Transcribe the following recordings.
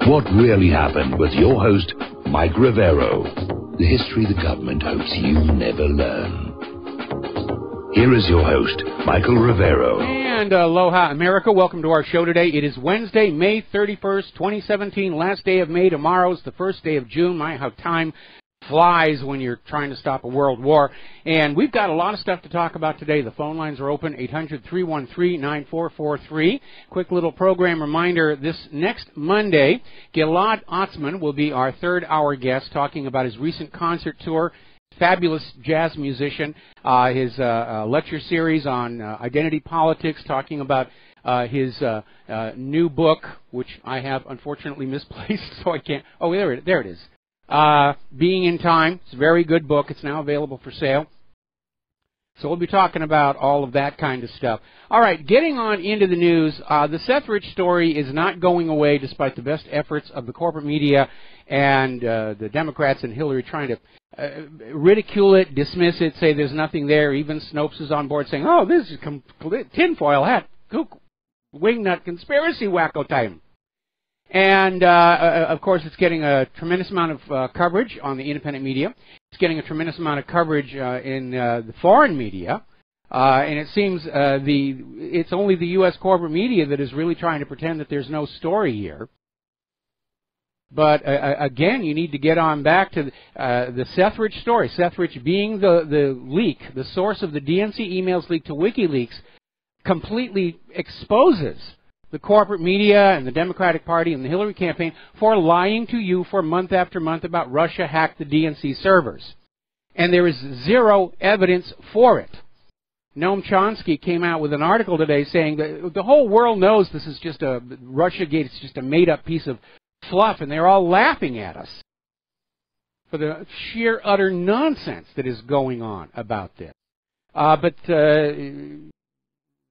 What really happened with your host, Mike Rivero. The history the government hopes you never learn. Here is your host, Michael Rivero. And aloha, America. Welcome to our show today. It is Wednesday, May 31st, 2017, last day of May. Tomorrow's the first day of June. My, how time flies when you're trying to stop a world war. And we've got a lot of stuff to talk about today. The phone lines are open, 800-313-9443. Quick little program reminder, this next Monday, Gilad Atzmon will be our third-hour guest talking about his recent concert tour. Fabulous jazz musician, his lecture series on identity politics, talking about his new book, which I have unfortunately misplaced, so I can't. Oh, there it is. Being in Time. It's a very good book. It's now available for sale. So we'll be talking about all of that kind of stuff. All right, getting on into the news. The Seth Rich story is not going away despite the best efforts of the corporate media and the Democrats and Hillary trying to ridicule it, dismiss it, say there's nothing there. Even Snopes is on board saying, oh, this is tinfoil hat, wingnut conspiracy wacko time. And, of course, it's getting a tremendous amount of coverage on the independent media. It's getting a tremendous amount of coverage in the foreign media. And it seems it's only the U.S. corporate media that is really trying to pretend that there's no story here. But, again, you need to get on back to the Seth Rich story. Seth Rich being the leak, the source of the DNC emails leaked to WikiLeaks, completely exposes the corporate media and the Democratic Party and the Hillary campaign for lying to you for month after month about Russia hacked the DNC servers. And there is zero evidence for it. Noam Chomsky came out with an article today saying that the whole world knows this is just a Russiagate, it's just a made-up piece of fluff, and they're all laughing at us for the sheer utter nonsense that is going on about this. But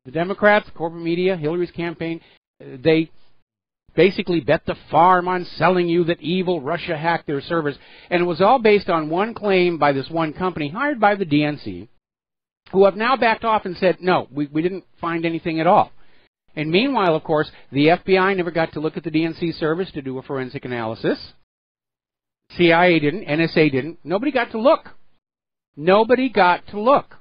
the Democrats, corporate media, Hillary's campaign, they basically bet the farm on selling you that evil Russia hacked their servers. And it was all based on one claim by this one company hired by the DNC, who have now backed off and said, no, we didn't find anything at all. And meanwhile, of course, the FBI never got to look at the DNC servers to do a forensic analysis. CIA didn't. NSA didn't. Nobody got to look. Nobody got to look.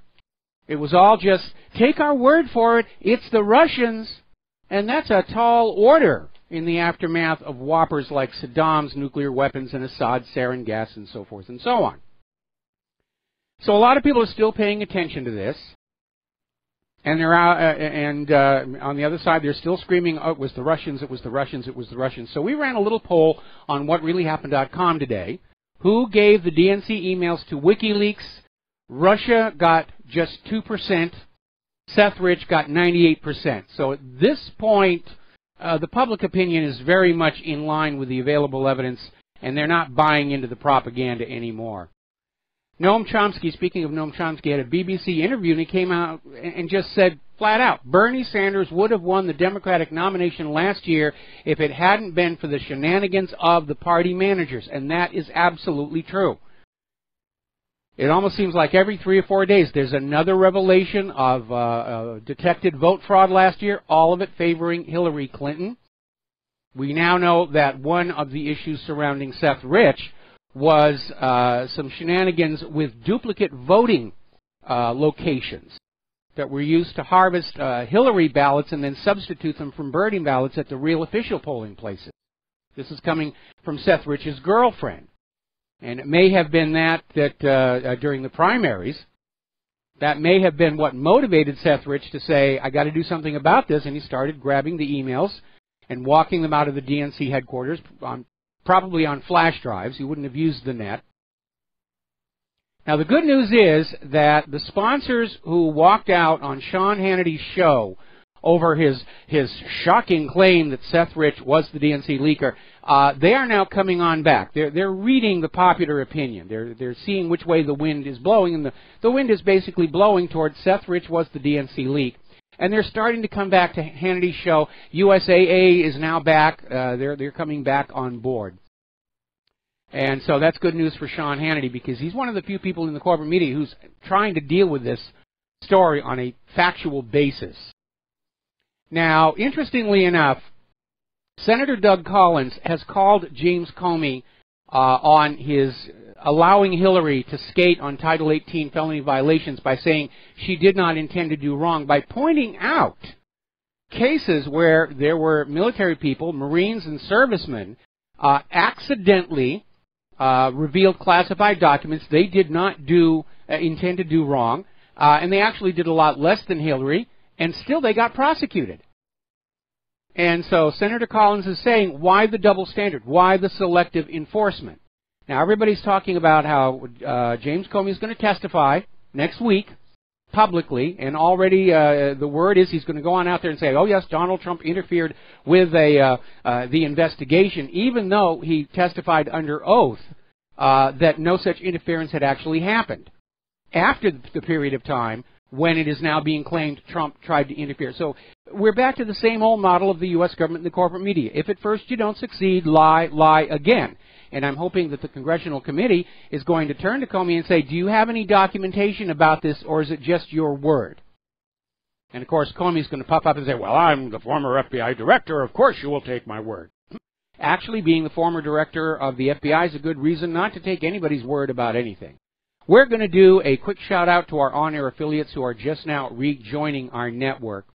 It was all just, take our word for it, it's the Russians. And that's a tall order in the aftermath of whoppers like Saddam's nuclear weapons and Assad's sarin gas and so forth and so on. So a lot of people are still paying attention to this. And they're out, on the other side, they're still screaming, oh, it was the Russians, it was the Russians, it was the Russians. So we ran a little poll on whatreallyhappened.com today. Who gave the DNC emails to WikiLeaks? Russia got just 2%. Seth Rich got 98%. So at this point, the public opinion is very much in line with the available evidence, and they're not buying into the propaganda anymore. Noam Chomsky, speaking of Noam Chomsky, had a BBC interview, and he came out and just said flat out, Bernie Sanders would have won the Democratic nomination last year if it hadn't been for the shenanigans of the party managers, and that is absolutely true. It almost seems like every 3 or 4 days there's another revelation of detected vote fraud last year, all of it favoring Hillary Clinton. We now know that one of the issues surrounding Seth Rich was some shenanigans with duplicate voting locations that were used to harvest Hillary ballots and then substitute them from Bernie ballots at the real official polling places. This is coming from Seth Rich's girlfriend. And it may have been that during the primaries, that may have been what motivated Seth Rich to say, I got to do something about this, and he started grabbing the emails and walking them out of the DNC headquarters, probably on flash drives. He wouldn't have used the net. Now, the good news is that the sponsors who walked out on Sean Hannity's show over his shocking claim that Seth Rich was the DNC leaker, they are now coming on back. They're reading the popular opinion. They're seeing which way the wind is blowing, and the wind is basically blowing towards Seth Rich was the DNC leak. And they're starting to come back to Hannity's show. USAA is now back. They're coming back on board. And so that's good news for Sean Hannity, because he's one of the few people in the corporate media who's trying to deal with this story on a factual basis. Now, interestingly enough, Senator Doug Collins has called James Comey on his allowing Hillary to skate on Title 18 felony violations by saying she did not intend to do wrong, by pointing out cases where there were military people, Marines and servicemen, accidentally revealed classified documents they did not intend to do wrong, and they actually did a lot less than Hillary, and still they got prosecuted. And so Senator Collins is saying, why the double standard? Why the selective enforcement? Now, everybody's talking about how James Comey is going to testify next week publicly, and already the word is he's going to go on out there and say, oh, yes, Donald Trump interfered with the investigation, even though he testified under oath that no such interference had actually happened after the period of time when it is now being claimed Trump tried to interfere. So we're back to the same old model of the U.S. government and the corporate media. If at first you don't succeed, lie, lie again. And I'm hoping that the Congressional Committee is going to turn to Comey and say, do you have any documentation about this, or is it just your word? And, of course, Comey's going to pop up and say, well, I'm the former FBI director. Of course you will take my word. Actually, being the former director of the FBI is a good reason not to take anybody's word about anything. We're going to do a quick shout-out to our on-air affiliates who are just now rejoining our network.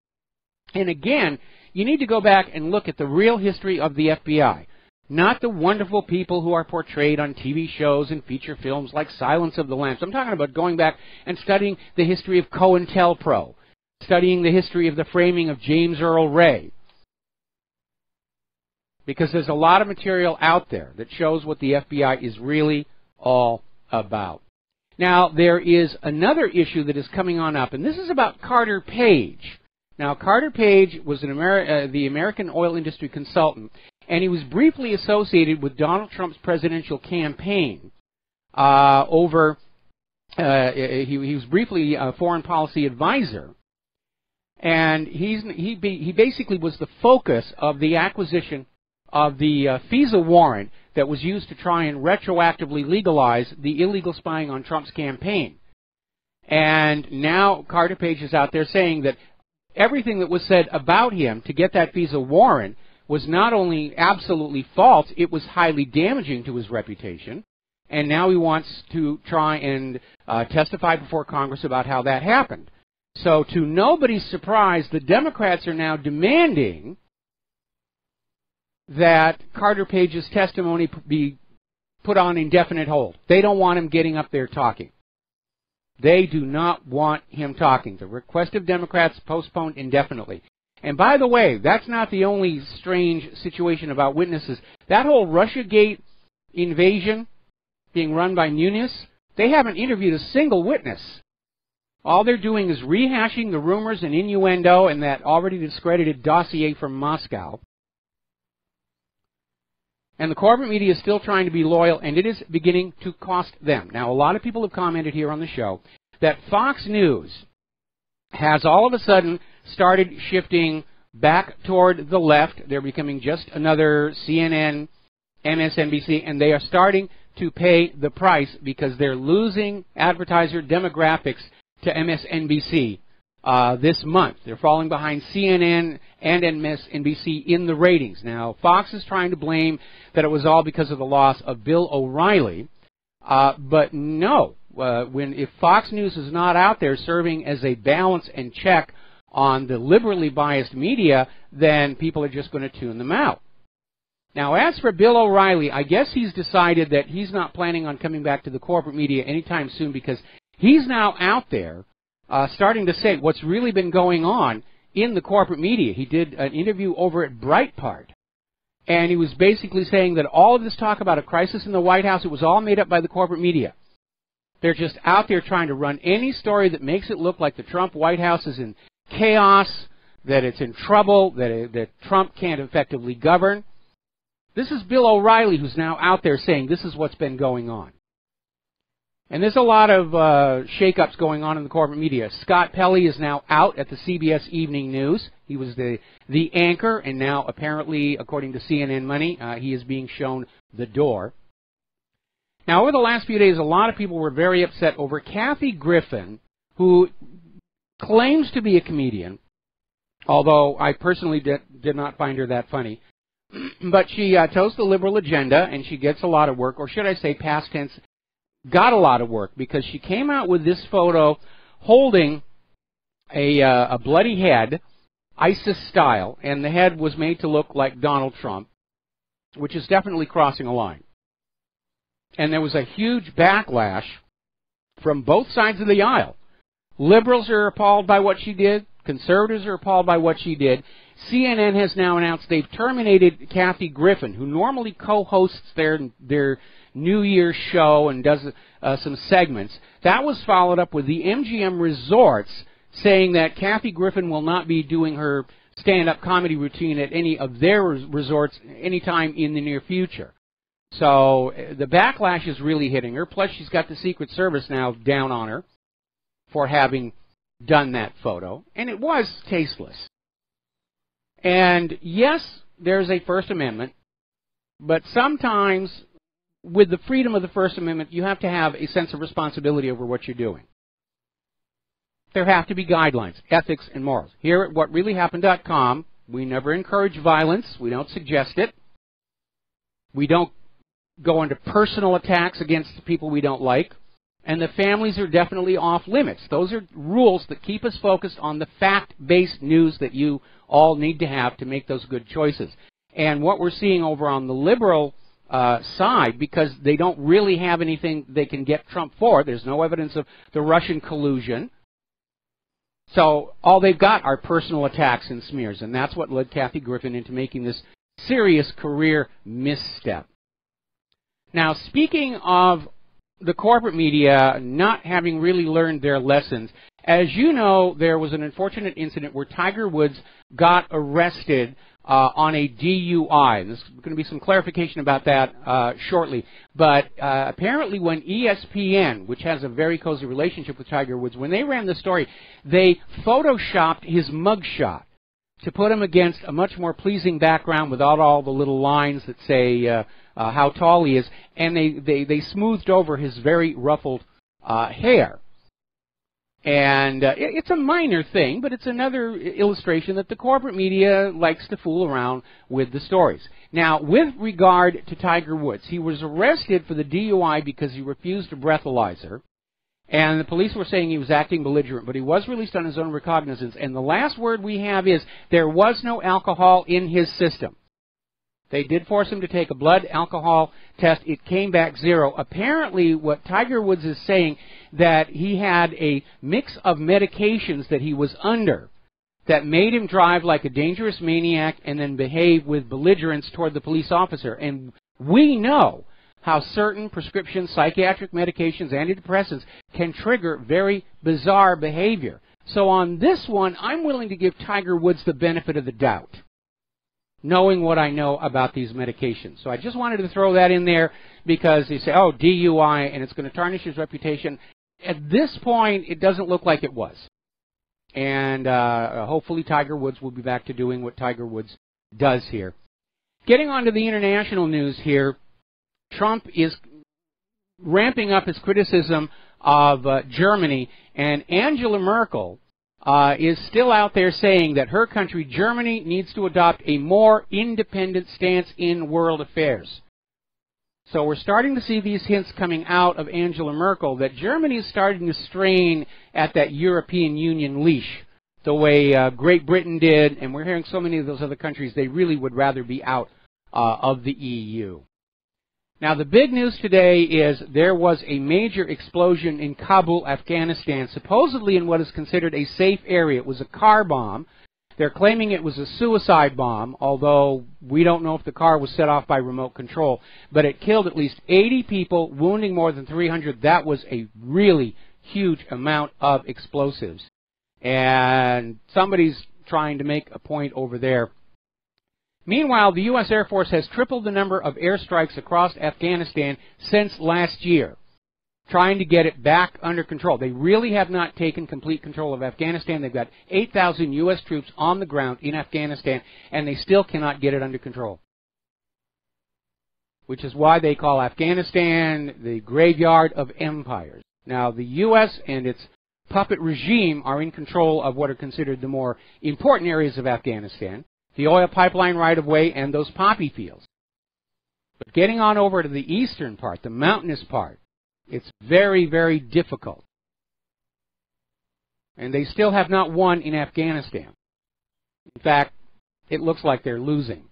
And, again, you need to go back and look at the real history of the FBI. Not the wonderful people who are portrayed on TV shows and feature films like Silence of the Lambs. I'm talking about going back and studying the history of COINTELPRO, studying the history of the framing of James Earl Ray. Because there's a lot of material out there that shows what the FBI is really all about. Now, there is another issue that is coming on up, and this is about Carter Page. Now, Carter Page was the American oil industry consultant, and he was briefly associated with Donald Trump's presidential campaign he was briefly a foreign policy advisor, and he basically was the focus of the acquisition of the FISA warrant that was used to try and retroactively legalize the illegal spying on Trump's campaign. And now Carter Page is out there saying that everything that was said about him to get that FISA warrant was not only absolutely false, it was highly damaging to his reputation. And now he wants to try and testify before Congress about how that happened. So to nobody's surprise, the Democrats are now demanding that Carter Page's testimony be put on indefinite hold. They don't want him getting up there talking. They do not want him talking. The request of Democrats postponed indefinitely. And by the way, that's not the only strange situation about witnesses. That whole Russiagate invasion being run by Muniz, they haven't interviewed a single witness. All they're doing is rehashing the rumors and innuendo in that already discredited dossier from Moscow. And the corporate media is still trying to be loyal, and it is beginning to cost them. Now, a lot of people have commented here on the show that Fox News has all of a sudden started shifting back toward the left. They're becoming just another CNN, MSNBC, and they are starting to pay the price because they're losing advertiser demographics to MSNBC this month. They're falling behind CNN and MSNBC in the ratings. Now, Fox is trying to blame that it was all because of the loss of Bill O'Reilly, but no. If Fox News is not out there serving as a balance and check on the liberally biased media, then people are just going to tune them out. Now, as for Bill O'Reilly, I guess he's decided that he's not planning on coming back to the corporate media anytime soon because he's now out there starting to say what's really been going on in the corporate media. He did an interview over at Breitbart, and he was basically saying that all of this talk about a crisis in the White House, it was all made up by the corporate media. They're just out there trying to run any story that makes it look like the Trump White House is in chaos, that it's in trouble, that Trump can't effectively govern. This is Bill O'Reilly who's now out there saying this is what's been going on. And there's a lot of shakeups going on in the corporate media. Scott Pelley is now out at the CBS Evening News. He was the anchor, and now apparently, according to CNN Money, he is being shown the door. Now, over the last few days, a lot of people were very upset over Kathy Griffin, who claims to be a comedian, although I personally did not find her that funny. But she toes the liberal agenda, and she gets a lot of work, or should I say past tense, got a lot of work, because she came out with this photo holding a bloody head, ISIS style, and the head was made to look like Donald Trump, which is definitely crossing a line. And there was a huge backlash from both sides of the aisle. Liberals are appalled by what she did. Conservatives are appalled by what she did. CNN has now announced they've terminated Kathy Griffin, who normally co-hosts their New Year's show and does some segments. That was followed up with the MGM Resorts saying that Kathy Griffin will not be doing her stand-up comedy routine at any of their resorts anytime in the near future. So the backlash is really hitting her. Plus, she's got the Secret Service now down on her for having done that photo. And it was tasteless. And yes, there's a First Amendment, but sometimes with the freedom of the First Amendment, you have to have a sense of responsibility over what you're doing. There have to be guidelines, ethics, and morals. Here at whatreallyhappened.com, we never encourage violence. We don't suggest it. We don't go into personal attacks against the people we don't like. And the families are definitely off limits. Those are rules that keep us focused on the fact-based news that you all need to have to make those good choices. And what we're seeing over on the liberal side, because they don't really have anything they can get Trump for, there's no evidence of the Russian collusion. So all they've got are personal attacks and smears, and that's what led Kathy Griffin into making this serious career misstep. Now, speaking of the corporate media not having really learned their lessons, as you know, there was an unfortunate incident where Tiger Woods got arrested on a DUI. There's going to be some clarification about that shortly. But apparently when ESPN, which has a very cozy relationship with Tiger Woods, when they ran the story, they photoshopped his mugshot to put him against a much more pleasing background without all the little lines that say how tall he is, and they smoothed over his very ruffled hair. And it's a minor thing, but it's another illustration that the corporate media likes to fool around with the stories. Now, with regard to Tiger Woods, he was arrested for the DUI because he refused a breathalyzer, and the police were saying he was acting belligerent, but he was released on his own recognizance, and the last word we have is there was no alcohol in his system. They did force him to take a blood alcohol test. It came back 0. Apparently, what Tiger Woods is saying, that he had a mix of medications that he was under that made him drive like a dangerous maniac and then behave with belligerence toward the police officer. And we know how certain prescription psychiatric medications, antidepressants, can trigger very bizarre behavior. So on this one, I'm willing to give Tiger Woods the benefit of the doubt, knowing what I know about these medications. So I just wanted to throw that in there because they say, oh, DUI, and it's going to tarnish his reputation. At this point, it doesn't look like it was. And hopefully Tiger Woods will be back to doing what Tiger Woods does here. Getting on to the international news here, Trump is ramping up his criticism of Germany, and Angela Merkel is still out there saying that her country, Germany, needs to adopt a more independent stance in world affairs. So we're starting to see these hints coming out of Angela Merkel that Germany is starting to strain at that European Union leash the way Great Britain did, and we're hearing so many of those other countries, they really would rather be out of the EU. Now, the big news today is there was a major explosion in Kabul, Afghanistan, supposedly in what is considered a safe area. It was a car bomb. They're claiming it was a suicide bomb, although we don't know if the car was set off by remote control. But it killed at least 80 people, wounding more than 300. That was a really huge amount of explosives. And somebody's trying to make a point over there. Meanwhile, the U.S. Air Force has tripled the number of airstrikes across Afghanistan since last year, trying to get it back under control. They really have not taken complete control of Afghanistan. They've got 8,000 U.S. troops on the ground in Afghanistan, and they still cannot get it under control, which is why they call Afghanistan the graveyard of empires. Now, the U.S. and its puppet regime are in control of what are considered the more important areas of Afghanistan. the oil pipeline right-of-way, and those poppy fields. But getting on over to the eastern part, the mountainous part, it's very, very difficult. And they still have not won in Afghanistan. In fact, it looks like they're losing.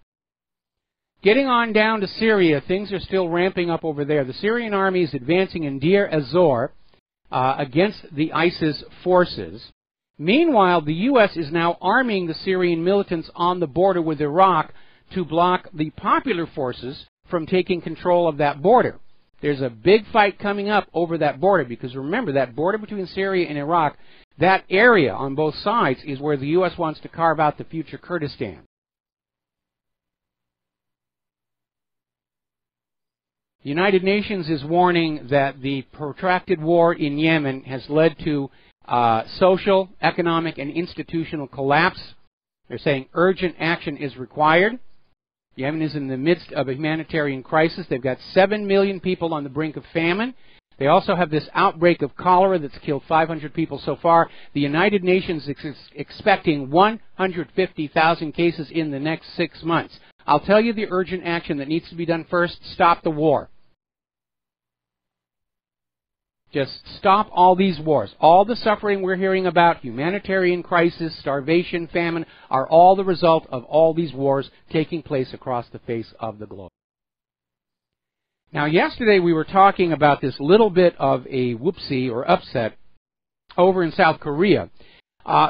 Getting on down to Syria, things are still ramping up over there. The Syrian army is advancing in Deir ez-Zor against the ISIS forces. Meanwhile, the U.S. is now arming the Syrian militants on the border with Iraq to block the popular forces from taking control of that border. There's a big fight coming up over that border because remember, that border between Syria and Iraq, that area on both sides is where the U.S. wants to carve out the future Kurdistan. The United Nations is warning that the protracted war in Yemen has led to social, economic, and institutional collapse. They're saying urgent action is required. Yemen is in the midst of a humanitarian crisis. They've got 7 million people on the brink of famine. They also have this outbreak of cholera that's killed 500 people so far. The United Nations is expecting 150,000 cases in the next 6 months. I'll tell you the urgent action that needs to be done first. Stop the war. Just stop all these wars. All the suffering we're hearing about, humanitarian crisis, starvation, famine, are all the result of all these wars taking place across the face of the globe. Now, yesterday we were talking about this little bit of a whoopsie or upset over in South Korea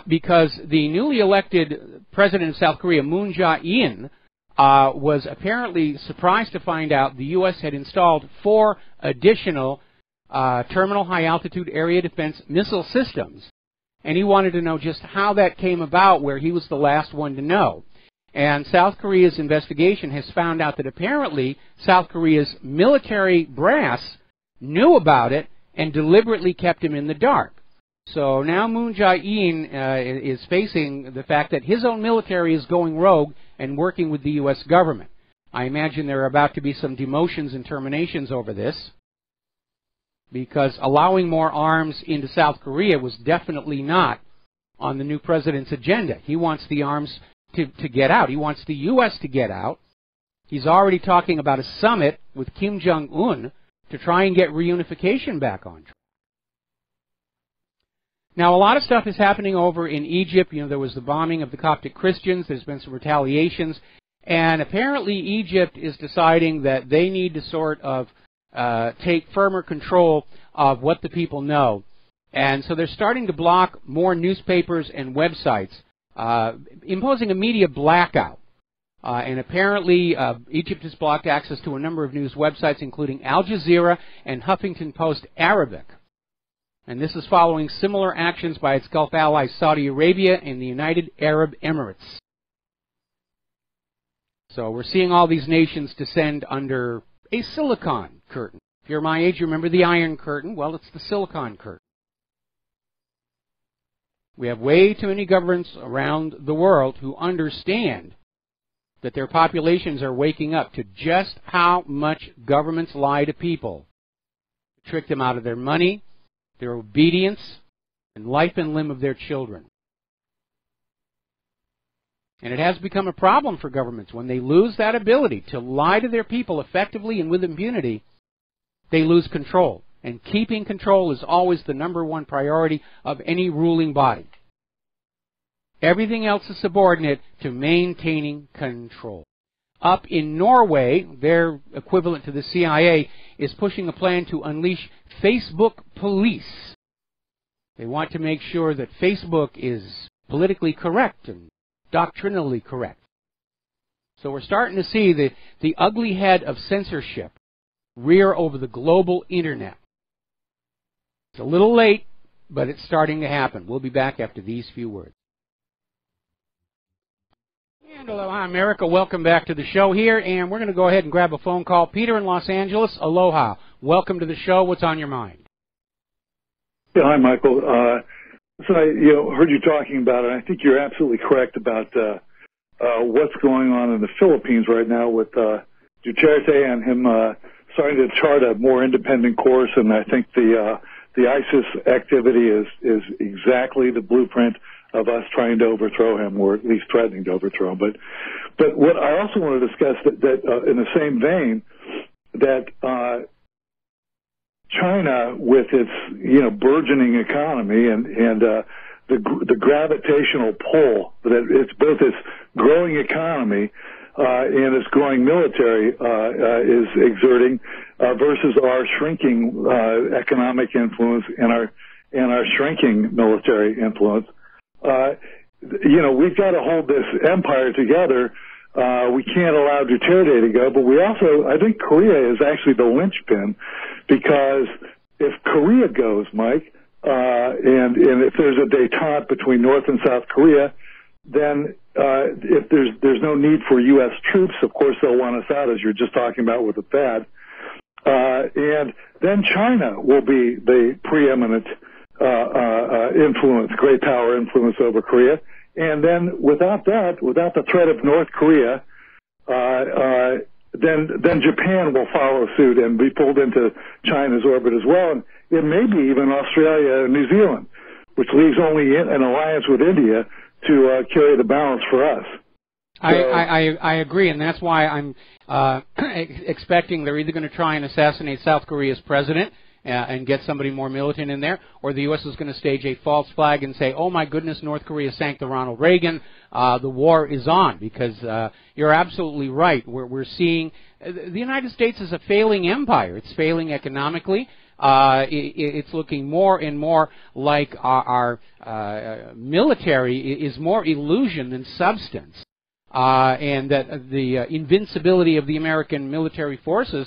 because the newly elected president of South Korea, Moon Jae-in, was apparently surprised to find out the U.S. had installed 4 additional terminal high-altitude area defense missile systems. And he wanted to know just how that came about, where he was the last one to know. And South Korea's investigation has found out that apparently South Korea's military brass knew about it and deliberately kept him in the dark. So now Moon Jae-in is facing the fact that his own military is going rogue and working with the U.S. government. I imagine there are about to be some demotions and terminations over this, because allowing more arms into South Korea was definitely not on the new president's agenda. He wants the arms to get out. He wants the U.S. to get out. He's already talking about a summit with Kim Jong-un to try and get reunification back on track. Now, a lot of stuff is happening over in Egypt. You know, there was the bombing of the Coptic Christians. There's been some retaliations. And apparently Egypt is deciding that they need to sort of take firmer control of what the people know. And so they're starting to block more newspapers and websites, imposing a media blackout. And apparently Egypt has blocked access to a number of news websites, including Al Jazeera and Huffington Post Arabic. And this is following similar actions by its Gulf allies Saudi Arabia and the United Arab Emirates. So we're seeing all these nations descend under a silicon curtain. If you're my age, you remember the Iron Curtain. Well, it's the silicon curtain. We have way too many governments around the world who understand that their populations are waking up to just how much governments lie to people, to trick them out of their money, their obedience, and life and limb of their children. And it has become a problem for governments. When they lose that ability to lie to their people effectively and with impunity, they lose control. And keeping control is always the #1 priority of any ruling body. Everything else is subordinate to maintaining control. Up in Norway, their equivalent to the CIA is pushing a plan to unleash Facebook police. They want to make sure that Facebook is politically correct and doctrinally correct. So we're starting to see the ugly head of censorship rear over the global internet. It's a little late, but it's starting to happen. We'll be back after these few words. And aloha, America. Welcome back to the show here, and we're going to go ahead and grab a phone call. Peter in Los Angeles, aloha. Welcome to the show. What's on your mind? Yeah, hi, Michael. So I heard you talking about it. I think you're absolutely correct about what's going on in the Philippines right now with Duterte and him starting to chart a more independent course. And I think the ISIS activity is exactly the blueprint of us trying to overthrow him, or at least threatening to overthrow him. But what I also want to discuss that in the same vein, that China, with its burgeoning economy and the gravitational pull that it's both its growing economy and its growing military is exerting versus our shrinking economic influence and our shrinking military influence. We've got to hold this empire together. We can't allow Duterte to go, but we also, I think Korea is actually the linchpin, because if Korea goes, Mike, and if there's a détente between North and South Korea, then if there's no need for U.S. troops, of course they'll want us out, as you're just talking about with the THAAD. And then China will be the preeminent influence, great power influence over Korea. And then without the threat of North Korea, then Japan will follow suit and be pulled into China's orbit as well. And it may be even Australia and New Zealand, which leaves only an alliance with India to carry the balance for us. I agree, and that's why I'm expecting they're either going to try and assassinate South Korea's president and get somebody more militant in there, or the U.S. is going to stage a false flag and say, oh my goodness, North Korea sank the Ronald Reagan, the war is on, because you're absolutely right. We're seeing the United States is a failing empire. It's failing economically. It's looking more and more like our military is more illusion than substance, and that the invincibility of the American military forces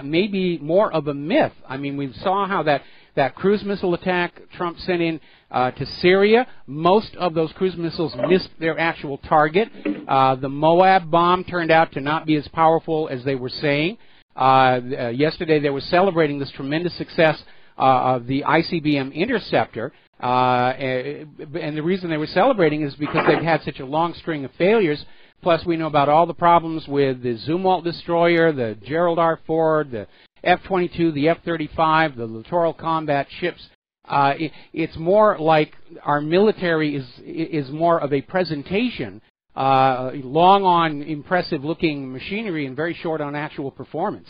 may be more of a myth. I mean, we saw how that cruise missile attack Trump sent in to Syria, most of those cruise missiles missed their actual target. The Moab bomb turned out to not be as powerful as they were saying. Yesterday they were celebrating this tremendous success of the ICBM interceptor, and the reason they were celebrating is because they've had such a long string of failures. Plus, we know about all the problems with the Zumwalt destroyer, the Gerald R. Ford, the F-22, the F-35, the littoral combat ships. It's more like our military is more of a presentation, long on impressive-looking machinery and very short on actual performance.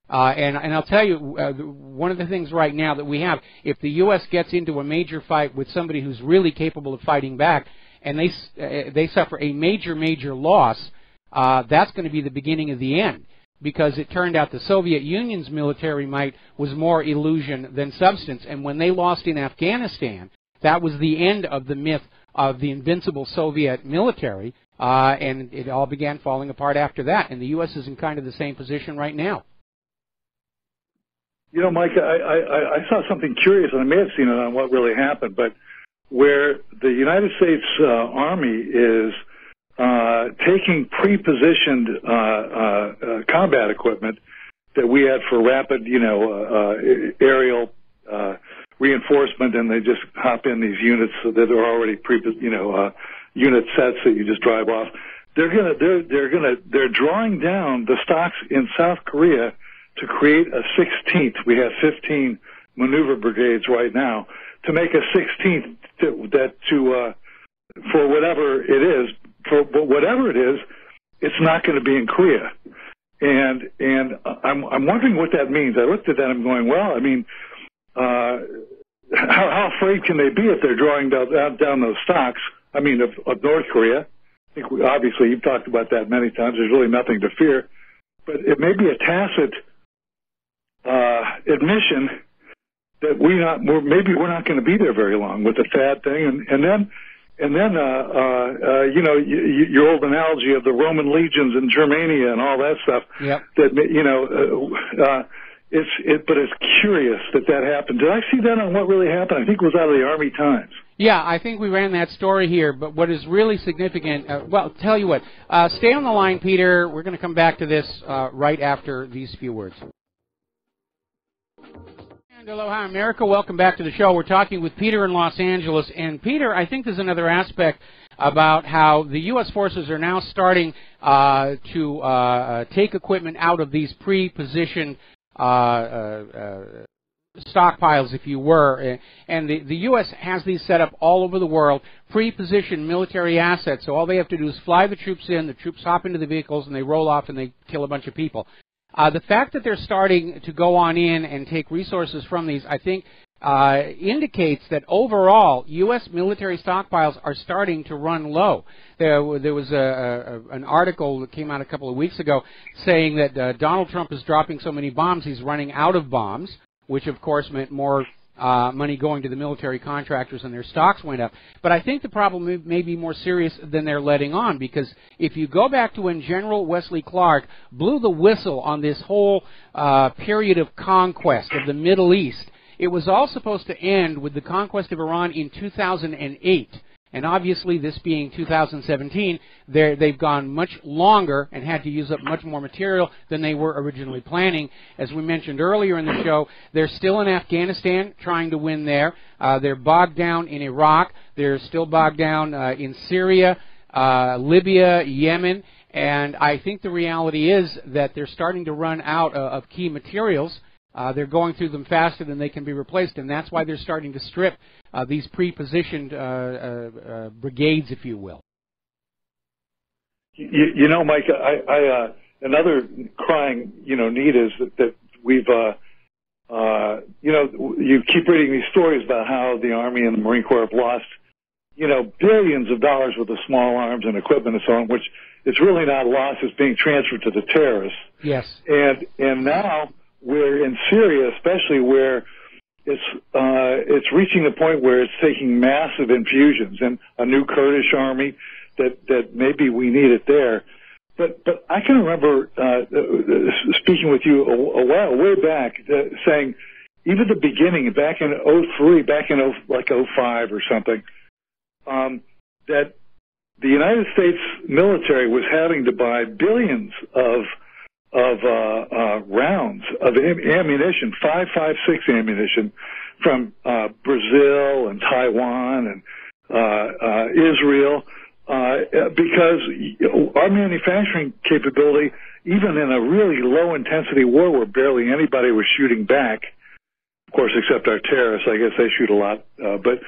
And I'll tell you, one of the things right now that we have, if the U.S. gets into a major fight with somebody who's really capable of fighting back, and they suffer a major loss, that's going to be the beginning of the end, because it turned out the Soviet Union's military might was more illusion than substance, and when they lost in Afghanistan, that was the end of the myth of the invincible Soviet military, and it all began falling apart after that, and the U.S. is in kind of the same position right now. You know, Mike, I saw something curious, and I may have seen it on What Really Happened, but where the United States Army is taking pre-positioned combat equipment that we had for rapid, aerial reinforcement, and they just hop in these units that are already unit sets that you just drive off. They're drawing down the stocks in South Korea to create a 16th. We have 15 maneuver brigades right now, to make a 16th for whatever it is. But whatever it is, it's not going to be in Korea. And I'm wondering what that means. I looked at that and I'm going, well, I mean, how afraid can they be if they're drawing down those stocks? I mean, of North Korea. I think obviously you've talked about that many times. There's really nothing to fear. But it may be a tacit admission that maybe we're not going to be there very long with the THAAD thing, and then your old analogy of the Roman legions in Germania and all that stuff. Yep. That but it's curious that happened. Did I see that on What Really Happened? I think it was out of the Army Times. Yeah, I think we ran that story here, but what is really significant, well, tell you what, stay on the line, Peter. We're going to come back to this right after these few words. And aloha, America. Welcome back to the show. We're talking with Peter in Los Angeles. And, Peter, I think there's another aspect about how the U.S. forces are now starting to take equipment out of these pre-positioned stockpiles, if you were, and the U.S. has these set up all over the world, pre-positioned military assets, so all they have to do is fly the troops in, the troops hop into the vehicles, and they roll off and they kill a bunch of people. The fact that they're starting to go on in and take resources from these, I think, indicates that overall U.S. military stockpiles are starting to run low. There was an article that came out a couple of weeks ago saying that Donald Trump is dropping so many bombs he's running out of bombs, which of course meant more money going to the military contractors and their stocks went up. But I think the problem may be more serious than they're letting on, because if you go back to when General Wesley Clark blew the whistle on this whole period of conquest of the Middle East, it was all supposed to end with the conquest of Iran in 2008. And obviously, this being 2017, they've gone much longer and had to use up much more material than they were originally planning. As we mentioned earlier in the show, they're still in Afghanistan trying to win there. They're bogged down in Iraq. They're still bogged down in Syria, Libya, Yemen. And I think the reality is that they're starting to run out of key materials. They're going through them faster than they can be replaced, and that's why they're starting to strip these pre-positioned brigades, if you will. You know, Mike, another crying, need is that we've, you keep reading these stories about how the Army and the Marine Corps have lost, billions of dollars worth of small arms and equipment and so on, which it's really not a loss. It's being transferred to the terrorists. Yes. And now we're in Syria, especially, where it's reaching the point where it's taking massive infusions, and a new Kurdish army that maybe we need it there. But I can remember speaking with you a while way back, saying even the beginning, back in 2003, back in 2005 or something, that the United States military was having to buy billions of rounds of ammunition, 5.56 ammunition, from Brazil and Taiwan and Israel, because our manufacturing capability, even in a really low-intensity war where barely anybody was shooting back, of course, except our terrorists, I guess they shoot a lot, but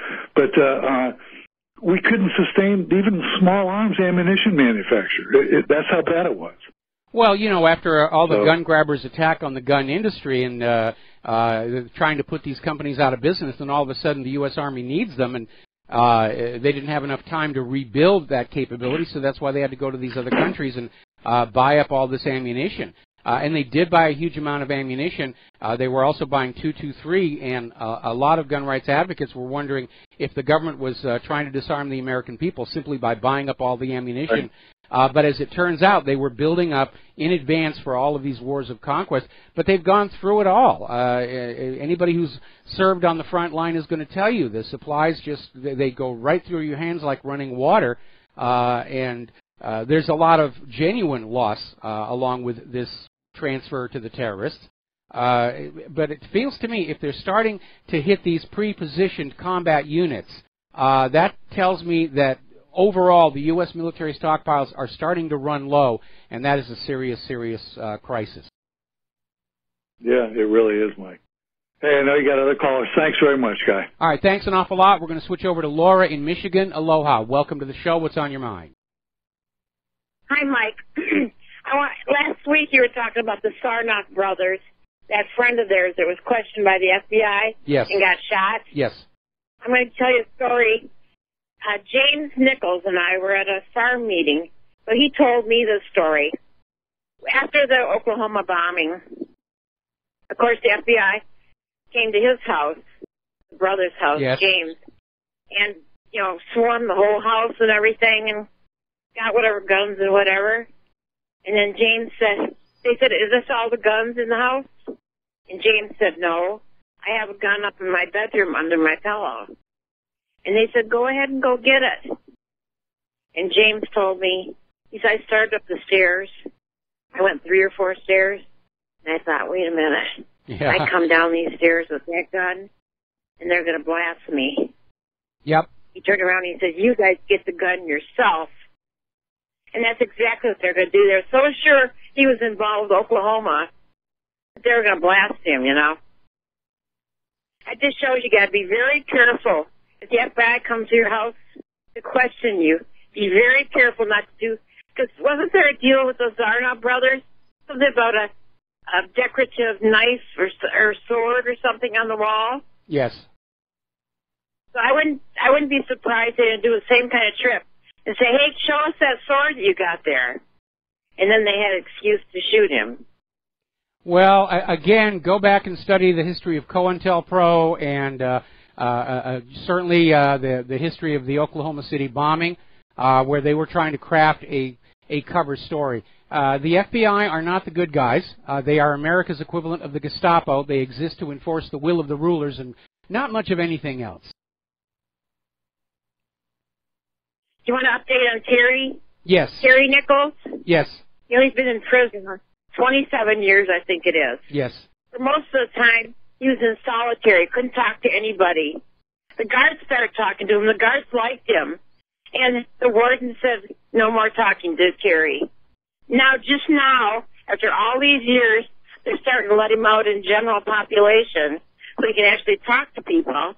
we couldn't sustain even small arms ammunition manufacture. That's how bad it was. Well, after all the gun grabbers attack on the gun industry and trying to put these companies out of business, and all of a sudden the U.S. Army needs them, and they didn't have enough time to rebuild that capability, so that's why they had to go to these other countries and buy up all this ammunition. And they did buy a huge amount of ammunition. They were also buying .223, and a lot of gun rights advocates were wondering if the government was trying to disarm the American people simply by buying up all the ammunition. Right. But as it turns out, they were building up in advance for all of these wars of conquest, but they've gone through it all. Anybody who's served on the front line is going to tell you the supplies they go right through your hands like running water, and there's a lot of genuine loss along with this transfer to the terrorists. But it feels to me if they're starting to hit these pre-positioned combat units, that tells me that overall, the U.S. military stockpiles are starting to run low, and that is a serious, serious crisis. Yeah, it really is, Mike. Hey, I know you got other callers. Thanks very much, Guy. All right, thanks an awful lot. We're going to switch over to Laura in Michigan. Aloha. Welcome to the show. What's on your mind? Hi, Mike. Last week you were talking about the Sarnoff brothers, that friend of theirs that was questioned by the FBI. Yes. And got shot. Yes. I'm going to tell you a story. James Nichols and I were at a farm meeting, so he told me the story. After the Oklahoma bombing, of course, the FBI came to his house, the brother's house, yes. James, and, swarmed the whole house and everything and got whatever guns and whatever. And then James they said, is this all the guns in the house? And James said, no, I have a gun up in my bedroom under my pillow. And they said, go ahead and go get it. And James told me, he said, I started up the stairs. I went 3 or 4 stairs, and I thought, wait a minute. Yeah. I come down these stairs with that gun, and they're going to blast me. Yep. He turned around and he said, you guys get the gun yourself. And that's exactly what they're going to do. They're so sure he was involved with Oklahoma that they were going to blast him, That just shows you got to be very careful. If the FBI comes to your house to question you, be very careful not to do. Because wasn't there a deal with those Zarnow brothers? Something about a decorative knife or sword or something on the wall? Yes. So I wouldn't be surprised they didn't do the same kind of trip and say, hey, show us that sword that you got there. And then they had an excuse to shoot him. Well, again, go back and study the history of COINTELPRO and certainly the history of the Oklahoma City bombing, where they were trying to craft a cover story. The FBI are not the good guys. They are America's equivalent of the Gestapo. They exist to enforce the will of the rulers and not much of anything else. Do you want to update on Terry? Yes. Terry Nichols? Yes. You know, he's been in prison 27 years, I think it is. Yes. For most of the time, he was in solitary, couldn't talk to anybody. The guards started talking to him. The guards liked him. And the warden said, no more talking to Terry. Now, just now, after all these years, they're starting to let him out in general population so he can actually talk to people.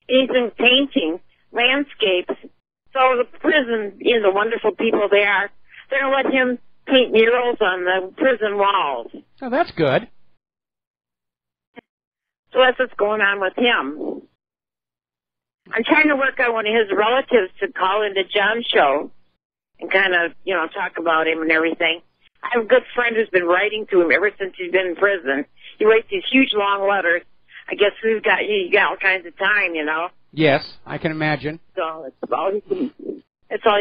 He's been painting landscapes. So the prison, you know, the wonderful people they are, they're going to let him paint murals on the prison walls. Oh, that's good. So that's what's going on with him. I'm trying to work on one of his relatives to call into John's show and kind of, you know, talk about him and everything. I have a good friend who's been writing to him ever since he's been in prison. He writes these huge, long letters. I guess you got all kinds of time, you know. Yes, I can imagine. So that's all he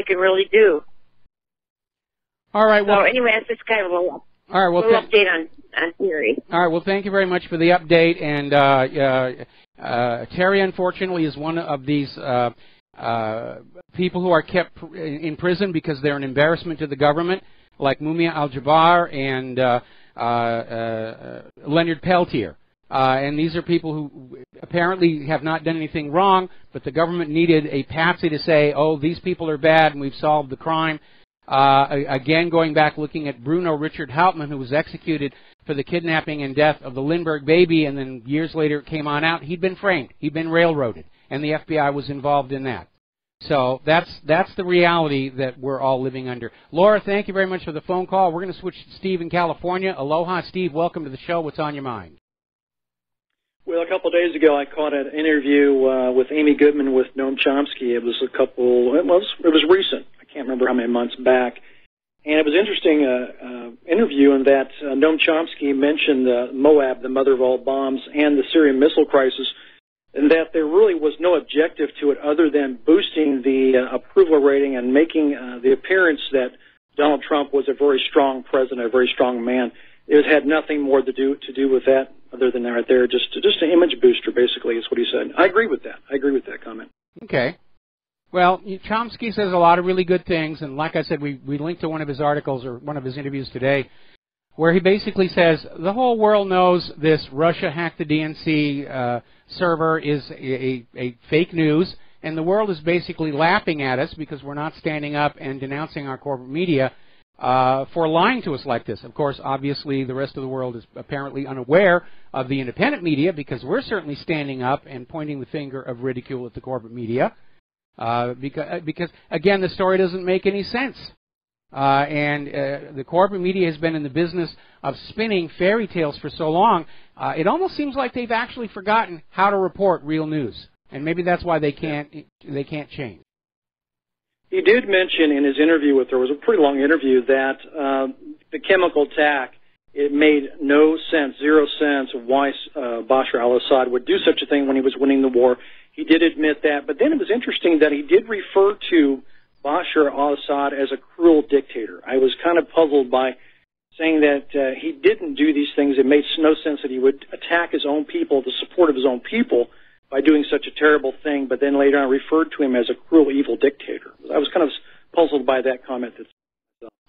can really do. All right. Well, so anyway, that's just kind of a little update on Terry. All right. Well, thank you very much for the update. And Terry, unfortunately, is one of these people who are kept in prison because they're an embarrassment to the government, like Mumia Al-Jabbar and Leonard Peltier. And these are people who apparently have not done anything wrong, but the government needed a patsy to say, oh, these people are bad and we've solved the crime. Again, going back, looking at Bruno Richard Hauptmann, who was executed for the kidnapping and death of the Lindbergh baby, and then years later it came on out, he'd been framed, he'd been railroaded, and the FBI was involved in that. So that's the reality that we're all living under. Laura, thank you very much for the phone call. We're going to switch to Steve in California. Aloha, Steve. Welcome to the show. What's on your mind? Well, a couple of days ago, I caught an interview with Amy Goodman with Noam Chomsky. It was recent. I can't remember how many months back. And it was an interesting interview in that Noam Chomsky mentioned Moab, the mother of all bombs, and the Syrian missile crisis, and that there really was no objective to it other than boosting the approval rating and making the appearance that Donald Trump was a very strong president, a very strong man. It had nothing more to do with that other than right there, just an image booster, basically, is what he said. I agree with that. I agree with that comment. Okay. Well, Chomsky says a lot of really good things, and like I said, we linked to one of his articles or one of his interviews today, where he basically says the whole world knows this Russia hacked the DNC server is a fake news, and the world is basically laughing at us because we're not standing up and denouncing our corporate media for lying to us like this. Of course, obviously, the rest of the world is apparently unaware of the independent media because we're certainly standing up and pointing the finger of ridicule at the corporate media. Because again, the story doesn't make any sense. And the corporate media has been in the business of spinning fairy tales for so long, it almost seems like they've actually forgotten how to report real news. And maybe that's why they can't change. He did mention in his interview there was a pretty long interview, that the chemical attack, it made no sense, 0 sense of why Bashar al-Assad would do such a thing when he was winning the war. He did admit that, but then it was interesting that he did refer to Bashar al-Assad as a cruel dictator. I was kind of puzzled by saying that he didn't do these things. It made no sense that he would attack his own people, the support of his own people, by doing such a terrible thing, but then later on referred to him as a cruel, evil dictator. I was kind of puzzled by that comment.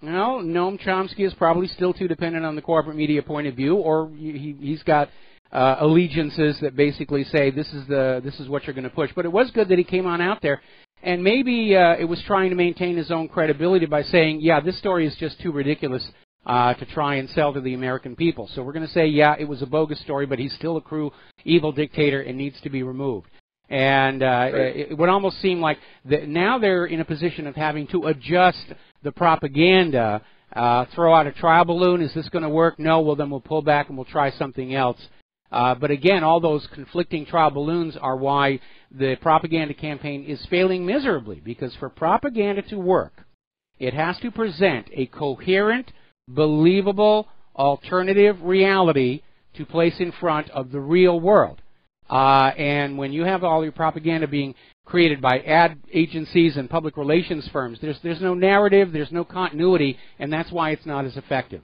Well, Noam Chomsky is probably still too dependent on the corporate media point of view, or he's got allegiances that basically say this is what you're going to push. But it was good that he came on out there, and maybe it was trying to maintain his own credibility by saying, yeah, this story is just too ridiculous to try and sell to the American people. So we're going to say, yeah, it was a bogus story, but he's still a cruel, evil dictator and needs to be removed. And it would almost seem like now they're in a position of having to adjust the propaganda, throw out a trial balloon. Is this going to work? No. Well, then we'll pull back and we'll try something else. But again, all those conflicting trial balloons are why the propaganda campaign is failing miserably, because for propaganda to work, it has to present a coherent, believable, alternative reality to place in front of the real world. And when you have all your propaganda being created by ad agencies and public relations firms, there's no narrative, there's no continuity, and that's why it's not as effective.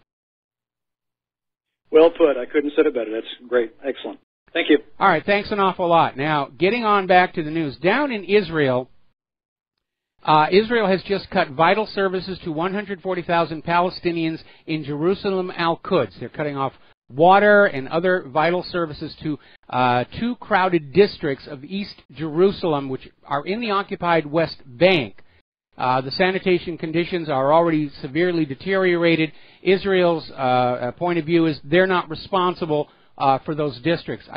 Well put. I couldn't say it better. That's great. Excellent. Thank you. All right. Thanks an awful lot. Now, getting on back to the news. Down in Israel, Israel has just cut vital services to 140,000 Palestinians in Jerusalem al-Quds. They're cutting off water and other vital services to two crowded districts of East Jerusalem, which are in the occupied West Bank. The sanitation conditions are already severely deteriorated. Israel's point of view is they're not responsible for those districts.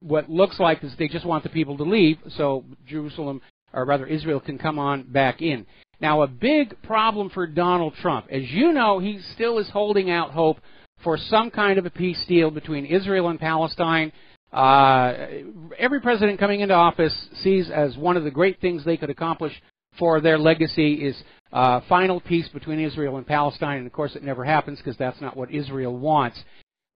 What looks like is they just want the people to leave so Jerusalem, or rather Israel, can come on back in. Now, a big problem for Donald Trump. As you know, he still is holding out hope for some kind of a peace deal between Israel and Palestine. Every president coming into office sees as one of the great things they could accomplish for their legacy is final peace between Israel and Palestine, and of course it never happens because that's not what Israel wants.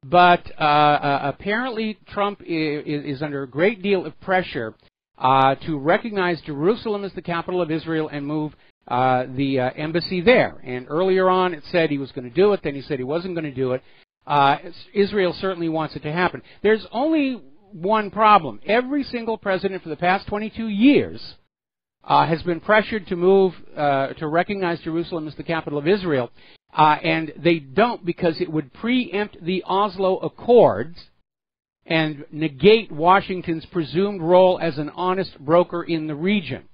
But apparently Trump is under a great deal of pressure to recognize Jerusalem as the capital of Israel and move the embassy there. And earlier on it said he was going to do it, then he said he wasn't going to do it. Israel certainly wants it to happen. There's only one problem. Every single president for the past 22 years has been pressured to move to recognize Jerusalem as the capital of Israel, and they don't because it would preempt the Oslo Accords and negate Washington's presumed role as an honest broker in the region.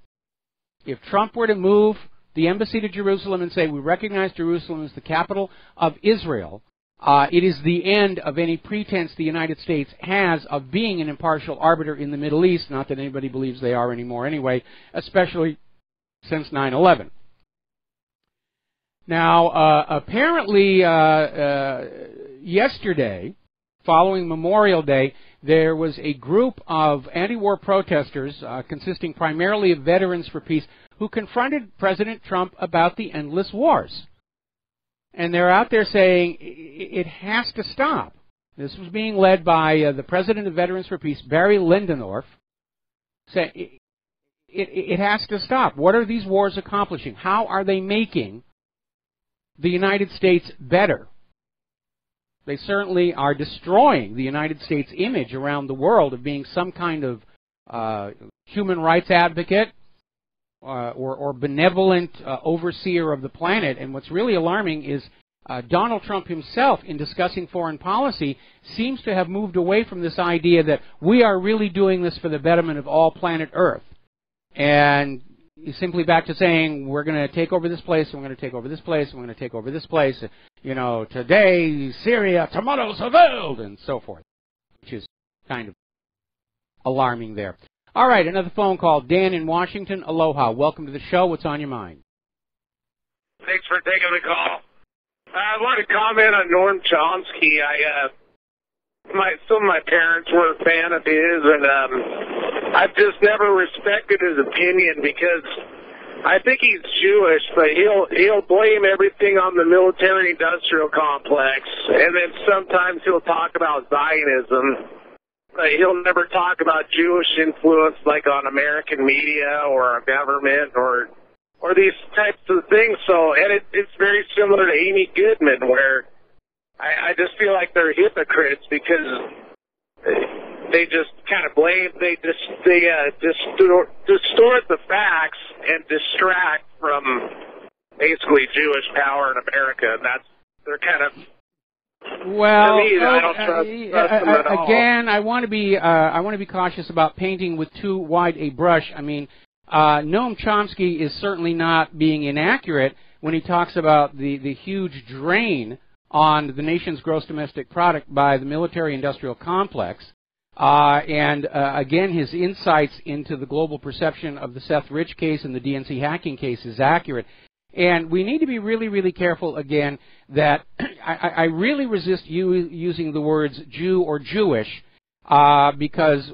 If Trump were to move the embassy to Jerusalem and say, we recognize Jerusalem as the capital of Israel, it is the end of any pretense the United States has of being an impartial arbiter in the Middle East, not that anybody believes they are anymore anyway, especially since 9/11. Now, apparently yesterday, following Memorial Day, there was a group of anti-war protesters, consisting primarily of Veterans for Peace, who confronted President Trump about the endless wars. And they're out there saying it has to stop. This was being led by the president of Veterans for Peace, Barry Lindendorf, saying it has to stop. What are these wars accomplishing? How are they making the United States better? They certainly are destroying the United States image around the world of being some kind of human rights advocate or benevolent overseer of the planet. And what's really alarming is Donald Trump himself, in discussing foreign policy, seems to have moved away from this idea that we are really doing this for the betterment of all planet Earth. And he's simply back to saying, we're going to take over this place, and we're going to take over this place, and we're going to take over this place. You know, today, Syria, tomorrow, the world, and so forth, which is kind of alarming there. All right, another phone call. Dan in Washington, aloha. Welcome to the show. What's on your mind? Thanks for taking the call. I want to comment on Noam Chomsky. Some of my parents were a fan of his, and I've just never respected his opinion because I think he's Jewish, but he'll blame everything on the military-industrial complex, and then sometimes he'll talk about Zionism. He'll never talk about Jewish influence, like on American media or our government or these types of things. So, and it's very similar to Amy Goodman, where I just feel like they're hypocrites because they just kind of blame, they distort the facts and distract from basically Jewish power in America, and they're kind of. Well, to me, I don't trust them at all. Again, I want to be cautious about painting with too wide a brush. I mean, Noam Chomsky is certainly not being inaccurate when he talks about the huge drain on the nation's gross domestic product by the military-industrial complex. Again, his insights into the global perception of the Seth Rich case and the DNC hacking case is accurate. And we need to be really, really careful, again, that I really resist using the words Jew or Jewish, because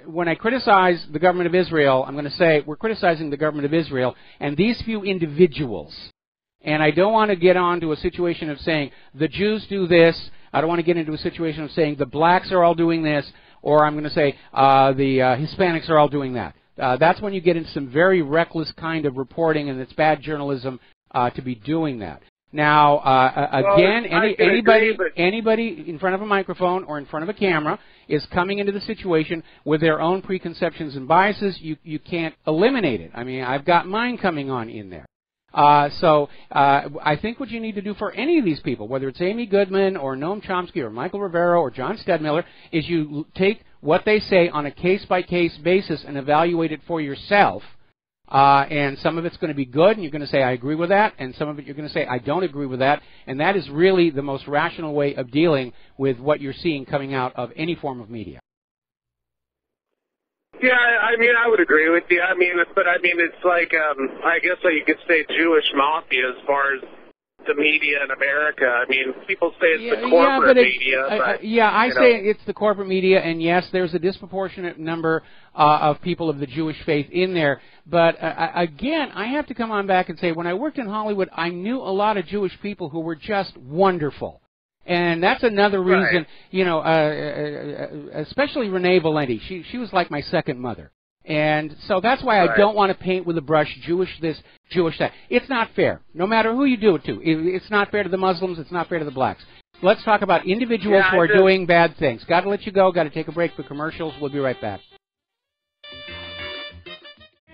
when I criticize the government of Israel, I'm going to say we're criticizing the government of Israel and these few individuals. And I don't want to get on to a situation of saying the Jews do this. I don't want to get into a situation of saying the blacks are all doing this, or I'm going to say the Hispanics are all doing that. That's when you get into some very reckless kind of reporting, and it's bad journalism to be doing that. Now, again, anybody in front of a microphone or in front of a camera is coming into the situation with their own preconceptions and biases. You can't eliminate it. I mean, I've got mine coming on in there. So I think what you need to do for any of these people, whether it's Amy Goodman or Noam Chomsky or Michael Rivero or John Stedmiller, is you take what they say on a case-by-case basis and evaluate it for yourself. And some of it's going to be good, and you're going to say, I agree with that, and some of it you're going to say, I don't agree with that. And that is really the most rational way of dealing with what you're seeing coming out of any form of media. Yeah, I mean, I would agree with you. I mean, but I mean, it's like, I guess you could say Jewish mafia as far as the media in America. I mean, people say it's the corporate media. I say it's the corporate media, and yes, there's a disproportionate number of people of the Jewish faith in there. But again, I have to come on back and say, when I worked in Hollywood, I knew a lot of Jewish people who were just wonderful. And that's another reason, you know, especially Renee Valenti. She was like my second mother. And so that's why I don't want to paint with a brush Jewish this, Jewish that. It's not fair, no matter who you do it to. It's not fair to the Muslims. It's not fair to the blacks. Let's talk about individuals who are doing bad things. Got to let you go. Got to take a break for commercials. We'll be right back.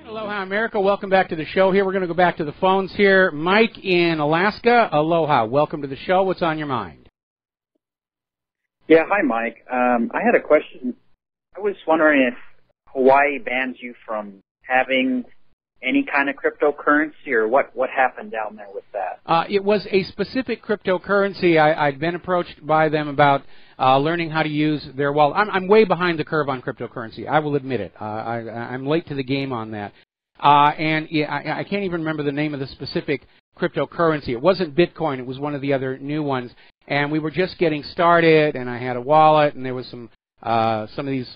Aloha, America. Welcome back to the show here. We're going to go back to the phones here. Mike in Alaska. Aloha. Welcome to the show. What's on your mind? Yeah, hi, Mike. I had a question. I was wondering if Hawaii bans you from having any kind of cryptocurrency, or what happened down there with that? It was a specific cryptocurrency. I'd been approached by them about learning how to use their wallet. I'm way behind the curve on cryptocurrency. I will admit it. I'm late to the game on that. And I can't even remember the name of the specific cryptocurrency. It wasn't Bitcoin. It was one of the other new ones. And we were just getting started, and I had a wallet, and there was some of these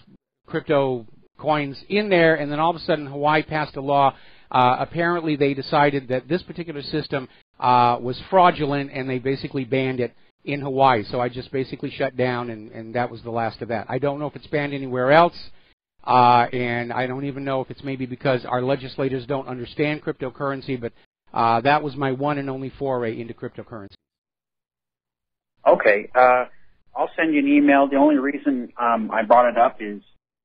crypto coins in there, and then all of a sudden Hawaii passed a law. Apparently they decided that this particular system was fraudulent, and they basically banned it in Hawaii. So I just basically shut down, and that was the last of that. I don't know if it's banned anywhere else, and I don't even know if it's maybe because our legislators don't understand cryptocurrency, but that was my one and only foray into cryptocurrency. Okay. I'll send you an email. The only reason I brought it up is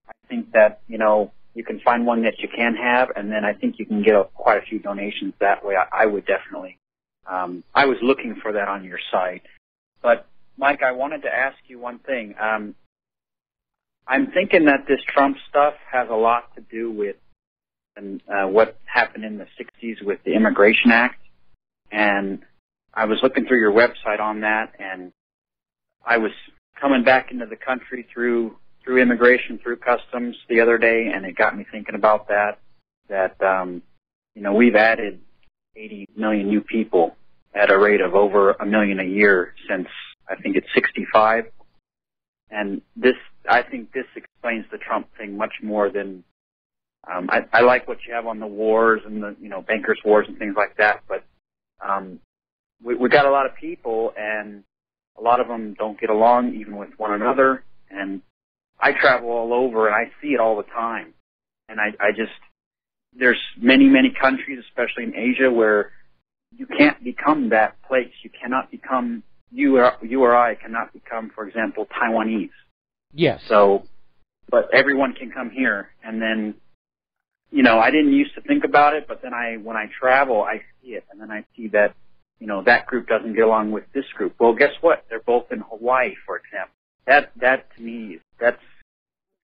I think that, you know, you can find one that you can have, and then I think you can get quite a few donations that way. I would definitely. I was looking for that on your site. But, Mike, I wanted to ask you one thing. I'm thinking that this Trump stuff has a lot to do with what happened in the 60s with the Immigration Act. And I was looking through your website on that, and I was coming back into the country through immigration, through customs the other day, and it got me thinking about that, you know, we've added 80 million new people at a rate of over 1 million a year since, I think it's 65. And I think this explains the Trump thing much more than, I like what you have on the wars and the, you know, bankers' wars and things like that, but we got a lot of people, and a lot of them don't get along even with one another. And I travel all over, and I see it all the time. And I just, there's many, many countries, especially in Asia, where you can't become that place. You cannot become, you or I cannot become, for example, Taiwanese. Yes. So, but everyone can come here. And then, you know, I didn't used to think about it, but then when I travel, I see it. And then I see that, you know, that group doesn't get along with this group. Well, guess what? They're both in Hawaii, for example. That to me, that's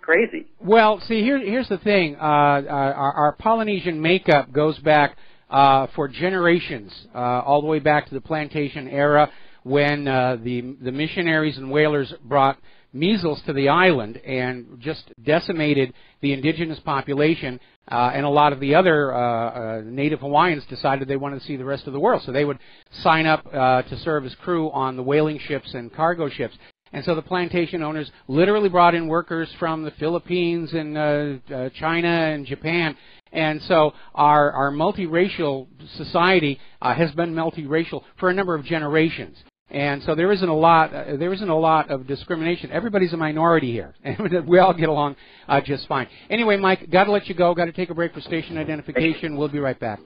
crazy. Well, see, here's the thing. Our Polynesian makeup goes back for generations, all the way back to the plantation era, when the missionaries and whalers brought measles to the island and just decimated the indigenous population, and a lot of the other native Hawaiians decided they wanted to see the rest of the world. So they would sign up to serve as crew on the whaling ships and cargo ships. And so the plantation owners literally brought in workers from the Philippines and China and Japan. And so our multiracial society has been multiracial for a number of generations. And so there isn't a lot of discrimination. Everybody's a minority here, and we all get along just fine. Anyway, Mike, got to let you go. Got to take a break for station identification. We'll be right back.